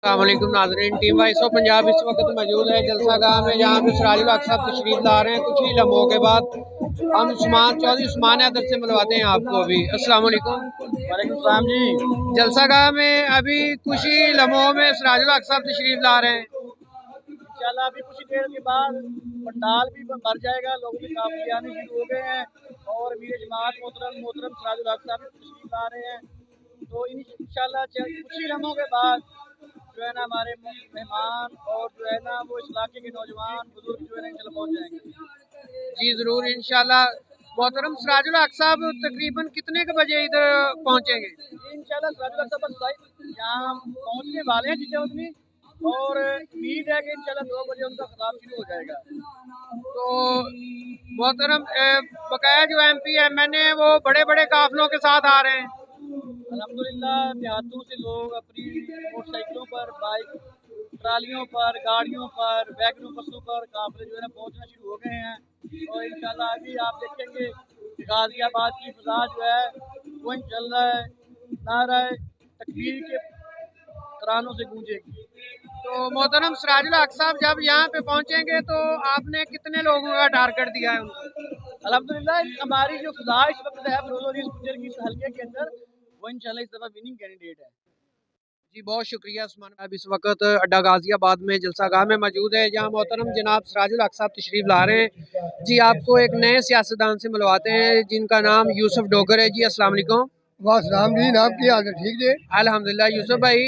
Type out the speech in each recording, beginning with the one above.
अस्सलामुअलैकुम नाज़रीन, team vice of Punjab इस वक्त मौजूद है जलसा गाह में, जहाँ पे सिराजुल हक साहब तशरीफ ला रहे हैं। कुछ ही लम्हों के बाद हम चौधरी उस्मान हैदर से मिलवाते हैं आपको अभी। अस्सलामुअलैकुम। वालेकुम सलाम जी। जलसा गाह में अभी कुछ ही लम्हों में सिराजुल हक साहब तशरीफ ला रहे हैं। इंशाल्लाह अभी कुछ देर के बाद पंडाल भी भर जाएगा, लोगों के काफिले आने शुरू हो गए हैं और मीर जमात मोहतरम मोहतरम सिराजुल हक साहब तशरीफ ला रहे हैं। तो इंशाल्लाह कुछ ही लम्हों के बाद जो है ना हमारे मेहमान और जो है ना वो इस इलाके के नौजवान बुजुर्ग जो है ना इंशाल्लाह पहुँच जाएंगे। जी ज़रूर इंशाल्लाह। मोहतरम सिराजुल हक साहब तकरीबन कितने के बजे इधर पहुँचेंगे? इंशाल्लाह सिराजुल हक साहब यहाँ पहुँचने वाले हैं जितनी और उम्मीद है कि इंशाल्लाह 2 बजे उनका खिताब शुरू हो जाएगा। तो मोहतरम बकाया जो MP MNA वो बड़े बड़े काफिलों के साथ आ रहे हैं। अल्हम्दुलिल्लाह देहातों से लोग अपनी मोटरसाइकिलों पर, बाइक, ट्रालियों पर, गाड़ियों पर, वैगनों बसों पर काफिले जो है ना पहुँचना शुरू हो गए हैं और इंशाल्लाह अभी आप देखेंगे गाजियाबाद की फिजा जो है वो चल रहा है, नारा तकबीर के तरानों से गूंजेगी। तो मोहतरम सिराजुल हक साहब जब यहाँ पे पहुँचेंगे तो आपने कितने लोगों का टारगेट दिया है उनको? अल्हम्दुलिल्लाह हमारी जो फिजा इस वक्त है फरोज़ गुजर की हल्के के अंदर वो इंशाल्लाह इस दफ़ा विनिंग कैंडिडेट है। जी बहुत शुक्रिया उस्मान। अब इस वक्त अड्डा गाजियाबाद में जलसा गाह में मौजूद है, जहाँ मोहतरम जनाब सिराजुल हक साहब तशरीफ ला रहे हैं। जी आपको एक नए सियासतदान से मिलवाते हैं जिनका नाम यूसुफ डोगर है। जी अस्सलाम वालेकुम। वासलाम जी, नाम की हाल है? ठीक है अल्हम्दुलिल्लाह। यूसुफ भाई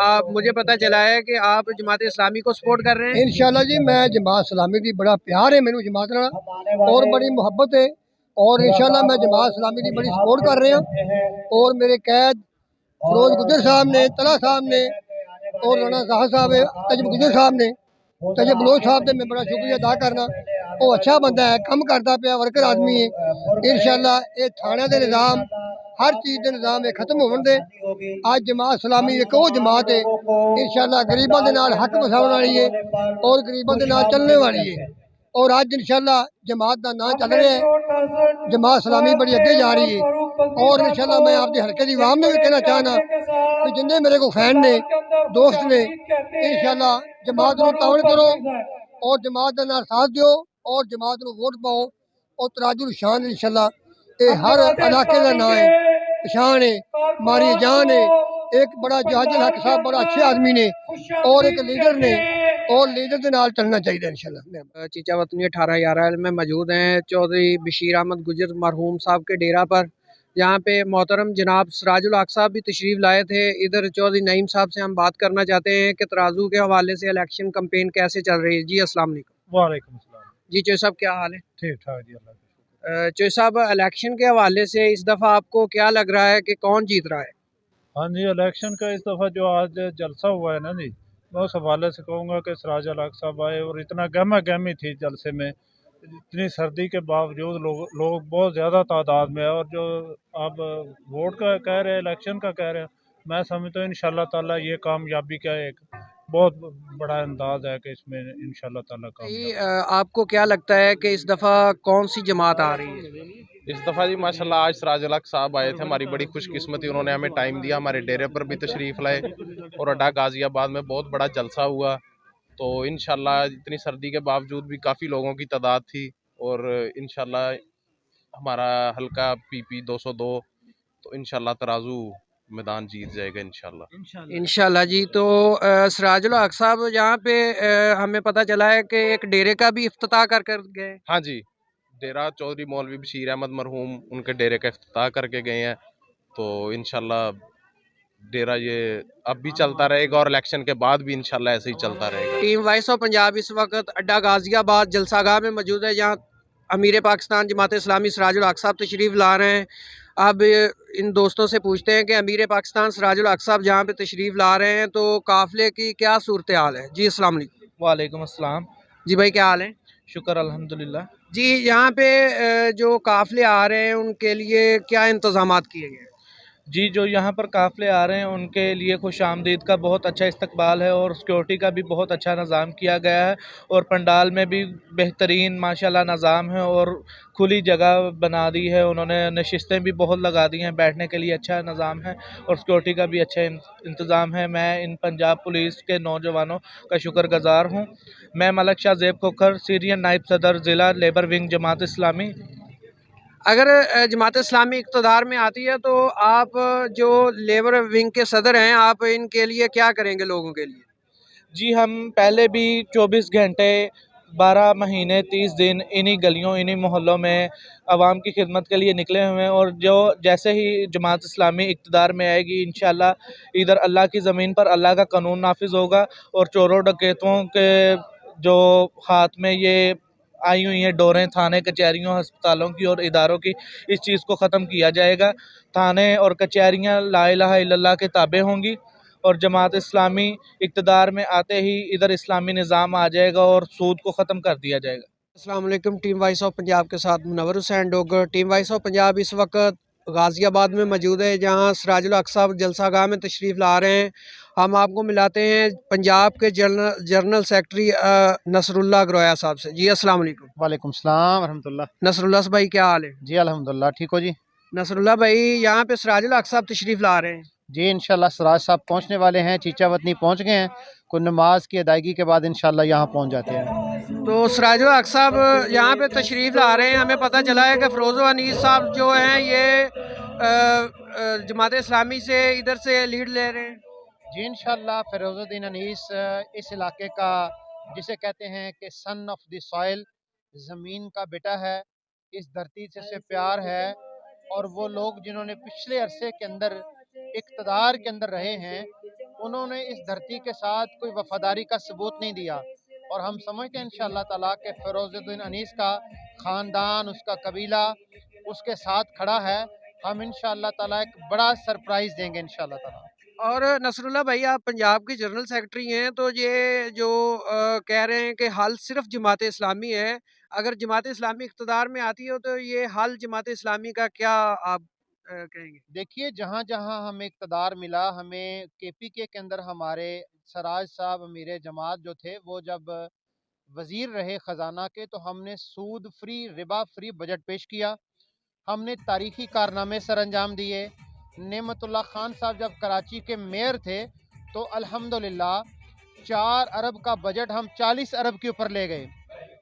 आप मुझे पता चला है कि आप जमात इस्लामी को सपोर्ट कर रहे हैं। इंशाल्लाह जी, मैं जमात इस्लामी की बड़ा प्यार है मैनू जमात नाल और बड़ी मुहब्बत है और इंशाल्लाह मैं जमात इस्लामी की बड़ी सपोर्ट कर रहा हूँ। और मेरे कैद फरोज गुजर साहब ने, तला साहब ने और राना साहब साहब तजब गुजर साहब ने, तजब बलोच साहब ने मैं बड़ा शुक्रिया अदा करना। वो अच्छा बंदा है, कम करता पाया, वर्कर आदमी है। इंशाल्लाह ये थाने के निज़ाम हर चीज़ के निज़ाम ये खत्म होने दे। अज जमात इस्लामी एक वो जमात है इंशाल्लाह गरीबों के नाल हक वसाने वाली है और गरीबों के नाल चलने वाली है। और अज इंशाल्लाह जमात का नाम चल रहा है, जमात इस्लामी बड़ी अगे जा रही है। और इंशाल्लाह मैं आपके हल्के की आवाम ने भी कहना चाहना कि जिन्हें मेरे को फैन ने, दोस्त ने, इंशाल्लाह जमात को तावन करो और जमात का नाल साथ दो और जमात को वोट पाओ। और तराजुल शान इंशाल्लाह ये हर इलाके का नाम है, पछाण है, मारी जान है। एक बड़ा जहाजुल हक साहब बड़ा अच्छे आदमी ने और एक लीडर ने और लीडर के नाल चलना चाहिए इंशाल्लाह। चीचा वतनी 1811 में मौजूद हैं चौधरी बशीर अहमद गुजर मरहूम साहब के डेरा पर, जहाँ पे मोहतरम जनाब सिराजुल हक साहब भी तशरीफ़ लाए थे। इधर चौधरी नईम साहब से हम बात करना चाहते हैं कि तराजू के हवाले से इलेक्शन कम्पेन कैसे चल रही है। जी अस्सलाम वालेकुम। वालेकुम सलाम। जी चौधरी साहब क्या हाल है? ठीक ठाक जी, अल्लाह चौधरी साहब इलेक्शन के हवाले से इस दफ़ा आपको क्या लग रहा है कि कौन जीत रहा है? हाँ जी, इलेक्शन का इस दफ़ा जो आज जलसा हुआ है ना जी, मैं उस हवाले से कहूँगा कि सिराजुल हक साहब आए और इतना गहमा गहमी थी जलसे में, इतनी सर्दी के बावजूद लोग बहुत ज़्यादा तादाद में है। और जो आप वोट का कह रहे हैं, इलेक्शन का कह रहे हैं, मैं समझता हूँ इंशाल्लाह ताला ये कामयाबी का एक बहुत बड़ा अंदाज है कि इसमें इंशाल्लाह ताला कामयाब। आपको क्या लगता है कि इस दफ़ा कौन सी जमात आ रही है? इस दफ़ा जी माशाल्लाह आज सिराजुल हक साहब आए थे, हमारी बड़ी खुशकिस्मती, उन्होंने हमें टाइम दिया, हमारे डेरे पर भी तशरीफ़ लाए और अड्डा गाज़ियाबाद में बहुत बड़ा जलसा हुआ। तो इंशाल्लाह इतनी सर्दी के बावजूद भी काफ़ी लोगों की तादाद थी और इंशाल्लाह हमारा हल्का PP 202 तो इंशाल्लाह तराजू मैदान जीत जाएगा इंशाल्लाह जी। तो सिराजुल हक साहब यहाँ पे हमें पता चला है कि एक डेरे का भी इफ्तिताह कर गए। हाँ जी, डेरा चौधरी मौलवी बशीर अहमद मरहूम उनके डेरे का इफ्तिताह करके गए हैं। तो इंशाल्लाह डेरा ये अब भी चलता रहेगा और इलेक्शन के बाद भी इंशाल्लाह ऐसे ही चलता रहेगा। टीम वॉइस ऑफ पंजाब इस वक्त अड्डा गाजियाबाद जलसा गाह में मौजूद है, जहाँ अमीर पाकिस्तान जमात इस्लामी सिराजुल हक साहब तशरीफ़ ला रहे हैं। अब इन दोस्तों से पूछते हैं कि अमीर पाकिस्तान सिराजुल हक साहब जहाँ पे तशरीफ़ ला रहे हैं तो काफ़िले की क्या सूरत हाल है? जी अस्सलाम वालेकुम। वालेकुम अस्सलाम। जी भाई क्या हाल है? शुक्र अल्हम्दुलिल्लाह। जी यहाँ पे जो काफ़िले आ रहे हैं उनके लिए क्या इंतज़ामात किए गए हैं? जी, जो यहाँ पर काफ़िले आ रहे हैं उनके लिए खुशामदीद का बहुत अच्छा इस्तकबाल है और सिक्योरिटी का भी बहुत अच्छा इंतज़ाम किया गया है और पंडाल में भी बेहतरीन माशाल्लाह निज़ाम है और खुली जगह बना दी है उन्होंने, नशिस्तें भी बहुत लगा दी हैं, बैठने के लिए अच्छा निज़ाम है और सिक्योरिटी का भी अच्छा इंतज़ाम है। मैं इन पंजाब पुलिस के नौजवानों का शुक्रगुज़ार हूँ। मैं मलक शाह ज़ेब खोखर, सीनियर नायब सदर ज़िला लेबर विंग जमात इस्लामी। अगर जमात इस्लामी इक़्तिदार में आती है तो आप जो लेबर विंग के सदर हैं, आप इनके लिए क्या करेंगे लोगों के लिए? जी, हम पहले भी 24 घंटे 12 महीने 30 दिन इन्हीं गलियों, इन्हीं मोहल्लों में आवाम की खिदमत के लिए निकले हुए हैं और जो जैसे ही जमात इस्लामी इक़्तिदार में आएगी इंशाअल्लाह इधर अल्लाह की ज़मीन पर अल्लाह का कानून नाफिज होगा और चोरों डकैतों के जो हाथ में ये आई हुई हैं डोरें थाने कचहरियों अस्पतालों की और इदारों की, इस चीज़ को ख़त्म किया जाएगा। थाने और कचहरियाँ ला इलाहा इल्लल्लाह के ताबे होंगी और जमात इस्लामी इक़्तिदार में आते ही इधर इस्लामी निज़ाम आ जाएगा और सूद को ख़त्म कर दिया जाएगा। अस्सलाम वालेकुम। टीम वॉइस ऑफ पंजाब के साथ Munawwar Hussain Dogar. Team voice of Punjab इस वक्त गाज़ियाबाद में मौजूद है, जहां सिराजुल हक साहब जलसागाह में तशरीफ़ ला रहे हैं। हम आपको मिलाते हैं पंजाब के जनरल सेक्रेटरी नसरुल्लाह ग्रोया साहब से। जी अस्सलाम वालेकुम। वालेकुम सलाम रहमतुल्लाह। नसरुल्लाह भाई, क्या हाल है? जी अल्हम्दुलिल्लाह, ठीक हो जी? नसरुल्लाह भाई, यहाँ पे सिराजुल हक साहब तशरीफ़ ला रहे हैं। जी इंशाल्लाह सिराज साहब पहुंचने वाले हैं, चीचा वतनी पहुंच गए हैं। कुछ नमाज की अदायगी के बाद इंशाल्लाह यहाँ पहुंच जाते हैं। तो सिराजुल हक साहब यहाँ पे तशरीफ़ ला रहे हैं। हमें पता चला है कि फ़रोज़ अनीस साहब जो हैं ये जमात इस्लामी से इधर से लीड ले रहे हैं। जी इंशाल्लाह फ़िरोज़ुद्दीन अनीस इस इलाके का जिसे कहते हैं कि सन ऑफ द सॉइल, ज़मीन का बेटा है, इस धरती से प्यार है और वो लोग जिन्होंने पिछले अरसे के अंदर इक़्तिदार के अंदर रहे हैं उन्होंने इस धरती के साथ कोई वफ़ादारी का सबूत नहीं दिया और हम समझते हैं इंशाअल्लाह ताला के फ़िरोज़ुद्दीन अनीस का ख़ानदान, उसका कबीला उसके साथ खड़ा है। हम इंशाअल्लाह ताला एक बड़ा सरप्राइज़ देंगे इंशाअल्लाह ताला। और नसरुल्लाह भाई, आप पंजाब के जनरल सेक्रेटरी हैं, तो ये जो कह रहे हैं कि हल सिर्फ जमात इस्लामी है, अगर जमात इस्लामी इक़्तिदार में आती हो तो ये हल जमात इस्लामी का क्या आप कहेंगे? देखिए जहाँ जहाँ हमें इक़्तिदार मिला, हमें केपीके के अंदर हमारे सराज साहब अमीर जमात जो थे वो जब वज़ीर रहे ख़जाना के तो हमने सूद फ्री, रिबा फ्री बजट पेश किया। हमने तारीख़ी कारनामे सर अंजाम दिए। नेमतुल्लाह खान साहब जब कराची के मेयर थे तो अल्हम्दुलिल्लाह 4 अरब का बजट हम 40 अरब के ऊपर ले गए।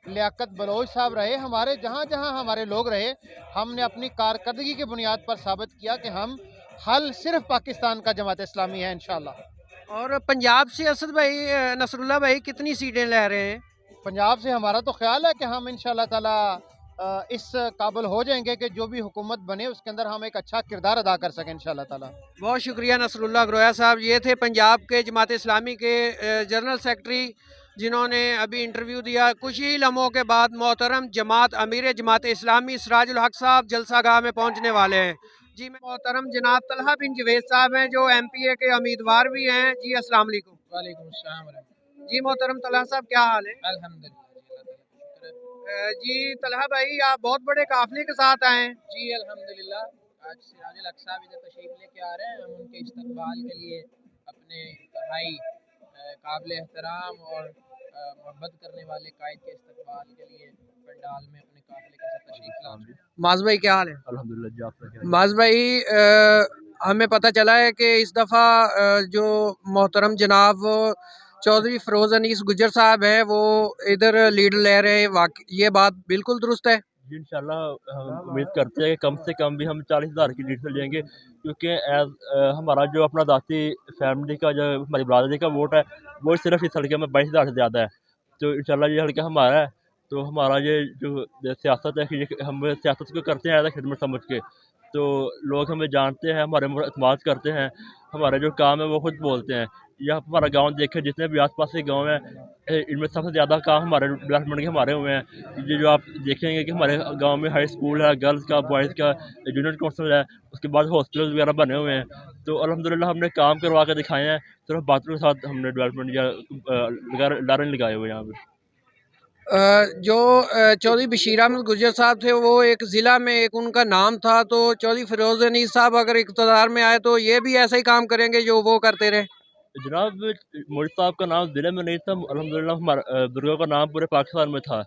लियाकत बलोच साहब रहे हमारे, जहाँ जहाँ हमारे लोग रहे, हमने अपनी कारकर्दगी की बुनियाद पर साबित किया कि हम हल सिर्फ पाकिस्तान का जमात इस्लामी है इंशाअल्लाह। और पंजाब से असद भाई, नसरुल्लाह भाई कितनी सीटें ले रहे हैं? पंजाब से हमारा तो ख्याल है कि हम इंशाअल्लाह ताला इस काबिल हो जाएंगे कि जो भी हुकूमत बने उसके अंदर हम एक अच्छा किरदार अदा कर सकें इंशाअल्लाह ताला। बहुत शुक्रिया नसरुल्लाह ग्रोया साहब। ये थे पंजाब के जमात इस्लामी के जनरल सेक्रेटरी, जिन्होंने अभी इंटरव्यू दिया। कुछ ही लम्हों के बाद मोहतरम अमीर जमात इस्लामी सिराजुल हक साहब जलसागाह में पहुंचने वाले हैं। जी, मोहतरम जनाब तलहा बिन जवेद साहब हैं, जो MPA के उम्मीदवार भी हैं। जी अस्सलाम वालेकुम। वालेकुम अस्सलाम। जी मोहतरम तलहा साहब, क्या हाल है? अल्हम्दुलिल्लाह जी तलहा भाई, आप बहुत बड़े काफिले के साथ आए हैं। जी अल्हम्दुलिल्लाह, आज सिराजुल हक साहब इधर तशरीफ़ लेके आ रहे हैं। हम उनके इस्तकबाल के लिए अपने इंतहाई काबिल एहतराम और मोहब्बत करने वाले कायद के इस्तकबाल के लिए पंडाल में अपने काफिले के साथ तशरीफ़ ला रहे हैं। माज भाई, क्या हाल है? अल्हम्दुलिल्लाह। माज भाई, हमें पता चला है कि इस दफ़ा जो मोहतरम जनाब चौधरी फ़रोज़ अनीस गुज्जर साहब हैं वो इधर लीड ले रहे हैं। ये बात बिल्कुल दुरुस्त है? जी इंशाल्लाह हम उम्मीद करते हैं कि कम से कम भी हम 40,000 की लीड से लेंगे, क्योंकि हमारा जो अपना ज़ाती फैमिली का जो हमारी बरादरी का वोट है वो सिर्फ इस हल्के में 22,000 से ज़्यादा है। तो इंशाल्लाह ये हल्का हमारा है, तो हमारा ये जो सियासत है कि हम सियासत को करते हैं एज ए खिदमत समझ के, तो लोग हमें जानते हैं, हमारे ऊपर एतमाद करते हैं, हमारे जो काम है वो खुद बोलते हैं। या हमारा गांव देखें, जितने भी आसपास के गांव हैं इनमें सबसे ज़्यादा काम हमारे डेवलपमेंट के हमारे हुए हैं। ये जो आप देखेंगे कि हमारे गांव में हाई स्कूल है, गर्ल्स का, बॉयज़ का, जूनियर काउंसिल है, उसके बाद हॉस्पिटल वगैरह बने हुए हैं। तो अल्हम्दुलिल्लाह हमने काम करवा के दिखाए हैं, सिर्फ बातों के साथ हमने डेवलपमेंट या लारे लगाए हुए हैं यहाँ पर। जो चौधरी बशीर अहमद गुजर साहब थे, वो एक ज़िला में एक उनका नाम था, तो चौधरी फिरोज़ अनीस साहब अगर इक़्तिदार में आए तो ये भी ऐसा ही काम करेंगे जो वो करते रहे? जनाब, मोदी साहब का नाम ज़िले में नहीं था, अल्हम्दुलिल्लाह हमारा बुज़ुर्गों का नाम पूरे पाकिस्तान में था।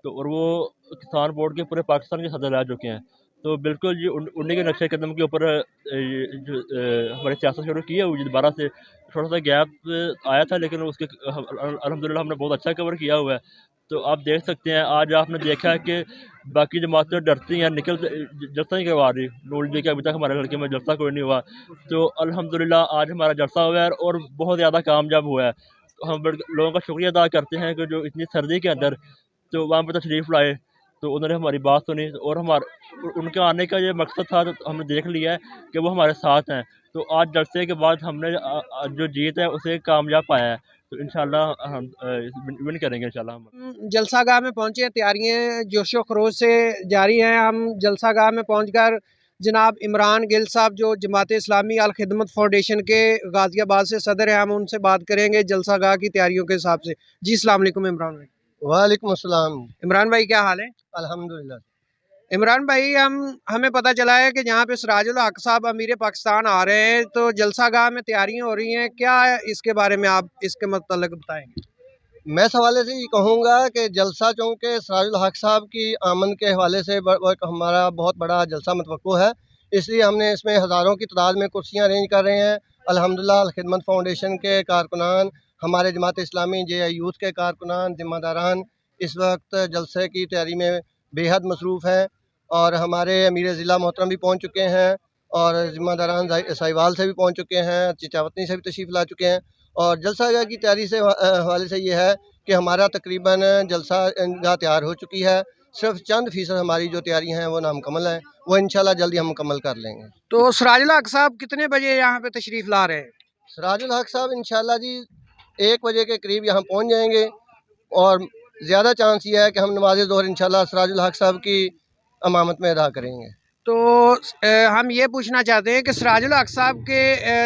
तो और वो किसान बोर्ड के पूरे पाकिस्तान के सदर रह चुके हैं। तो बिल्कुल ये उन्हीं के नक्शे कदम के ऊपर ये जो हमारी सियासत शुरू की है, वो दोबारा से थोड़ा-सा गैप आया था, लेकिन उसके अल्हम्दुलिल्लाह हमने बहुत अच्छा कवर किया हुआ है। तो आप देख सकते हैं, आज आपने देखा है कि बाकी जमातें डरती हैं, जलसा नहीं करवा रही। नून लीग के अभी तक हमारे हल्के में जलसा कोई नहीं हुआ। तो अल्हम्दुलिल्लाह आज हमारा जलसा हुआ है और बहुत ज़्यादा कामयाब हुआ है। तो हम लोगों का शुक्रिया अदा करते हैं कि जो इतनी सर्दी के अंदर तो वहाँ पे तशरीफ़ लाए, तो उन्होंने हमारी बात सुनी और उनके आने का ये मकसद था, तो हमने देख लिया है कि वो हमारे साथ हैं। तो आज जलसे के बाद हमने जो जीत है उसे कामयाब पाया है। तो इंशाल्लाह हम विन करेंगे इंशाल्लाह हम। जलसा गाह में पहुँचे हैं, तैयारियाँ जोशो खरोश से जारी हैं। हम जलसा गाह में पहुँचकर जनाब इमरान गिल साहब, जो जमात इस्लामी अल खिदमत फाउंडेशन के गाज़ियाबाद से सदर हैं, हम उनसे बात करेंगे जलसा गाह की तैयारियों के हिसाब से। जी अस्सलाम वालेकुम इमरान भाई। वालेकुम अस्सलाम। इमरान भाई क्या हाल है? अल्हम्दुलिल्लाह। इमरान भाई, हमें पता चला है कि जहाँ पे सिराजुल हक साहब अमीर पाकिस्तान आ रहे हैं, तो जलसा गाह में तैयारियाँ हो रही हैं, क्या इसके बारे में आप इसके मतलब बताएंगे? मैं इस हवाले से ये कहूँगा कि जलसा चूँकि सिराजुल हक साहब की आमद के हवाले से हमारा बहुत बड़ा जलसा मतवक्को है, इसलिए हमने इसमें हज़ारों की तादाद में कुर्सियाँ अरेंज कर रहे हैं। अल्हम्दुलिल्लाह अल खिदमत फाउंडेशन के कारकुनान, हमारे जमात इस्लामी JI यूथ के कारकुनान, ज़िम्मेदारान इस वक्त जलसे की तैयारी में बेहद मसरूफ़ हैं और हमारे अमीर ज़िला मोहतरम भी पहुँच चुके हैं और ज़िम्मेदारान साहिवाल से भी पहुँच चुके हैं, चिचावतनी से भी तशरीफ़ ला चुके हैं। और जलसा गाह की तैयारी से हवाले से ये है कि हमारा तकरीबन जलसा गाह तैयार हो चुकी है। सिर्फ चंद फ़ीसद हमारी जो तैयारी हैं वो नामुकम्मल हैं, वो इंशाल्लाह जल्दी हम मुकम्मल कर लेंगे। तो सिराजुल हक साहब कितने बजे यहाँ पे तशरीफ़ ला रहे हैं? सिराजुल हक साहब इंशाल्लाह जी 1 बजे के करीब यहाँ पहुँच जाएंगे और ज़्यादा चांस ये है कि हम नमाज ज़ोहर इंशाल्लाह सिराजुल हक साहब की इमामत में अदा करेंगे। तो हम ये पूछना चाहते हैं कि सिराजुल हक साहब के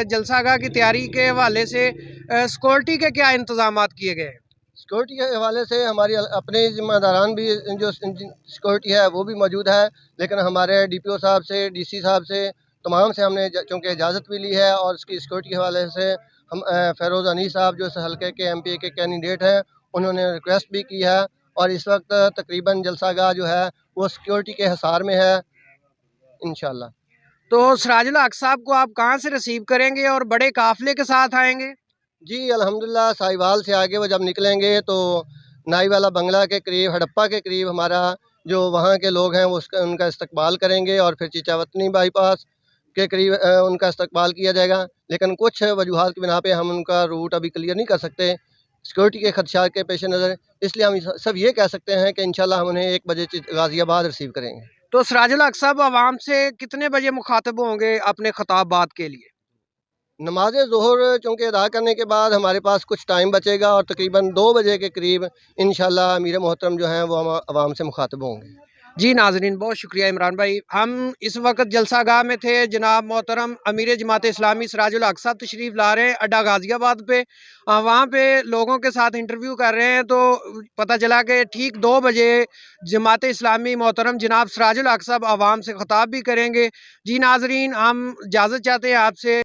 जलसा गाह की तैयारी के हवाले से सिक्योरिटी के क्या इंतज़ामात किए गए हैं? सिक्योरिटी के हवाले से हमारी अपने ज़िम्मेदारान भी जो सिक्योरिटी है वो भी मौजूद है, लेकिन हमारे DPO साहब से, DC साहब से, तमाम से हमने चूँकि इजाज़त भी ली है और इसकी सिक्योरिटी के हवाले से हम फ़िरोज़ अनीस साहब जो इस हल्के के MPA के कैंडिडेट हैं, उन्होंने रिक्वेस्ट भी की है और इस वक्त तकरीबन जलसा गाह जो है वो सिक्योरिटी के हिसार में है इंशाल्लाह। तो सिराजुल हक साहब को आप कहाँ से रिसीव करेंगे और बड़े काफ़िले के साथ आएंगे? जी अल्हम्दुलिल्लाह, साहिवाल से आगे वो जब निकलेंगे तो नाई वाला बंगला के करीब, हड़प्पा के करीब हमारा जो वहाँ के लोग हैं वो उनका इस्तकबाल करेंगे और फिर चिचावतनी बाईपास के करीब उनका इस्तकबाल किया जाएगा। लेकिन कुछ वजूहात की बिना पे हम उनका रूट अभी क्लियर नहीं कर सकते सिक्योरिटी के खदशात के पेश नज़र, इसलिए हम सब ये कह सकते हैं कि इंशाल्लाह हम उन्हें 1 बजे गाज़ियाबाद रिसीव करेंगे। तो सिराजुल हक साहब आवाम से कितने बजे मुखातब होंगे अपने खिताबात के लिए? नमाज ज़ोहर चूँकि अदा करने के बाद हमारे पास कुछ टाइम बचेगा और तकरीबन 2 बजे के करीब इंशाल्लाह अमीर मोहतरम जो हैं वो हम आवाम से मुखातब होंगे। जी नाज़रीन, बहुत शुक्रिया इमरान भाई। हम इस वक्त जलसा गाह में थे। जनाब मोहतरम अमीर जमात इस्लामी सिराजुल हक साहब तशरीफ़ ला रहे हैं अड्डा गाज़ियाबाद पे। वहाँ पे लोगों के साथ इंटरव्यू कर रहे हैं, तो पता चला कि ठीक 2 बजे जमात इस्लामी मोहतरम जनाब सिराजुल हक साहब आवाम से ख़िताब भी करेंगे। जी नाज़रीन, हम इजाज़त चाहते हैं आपसे।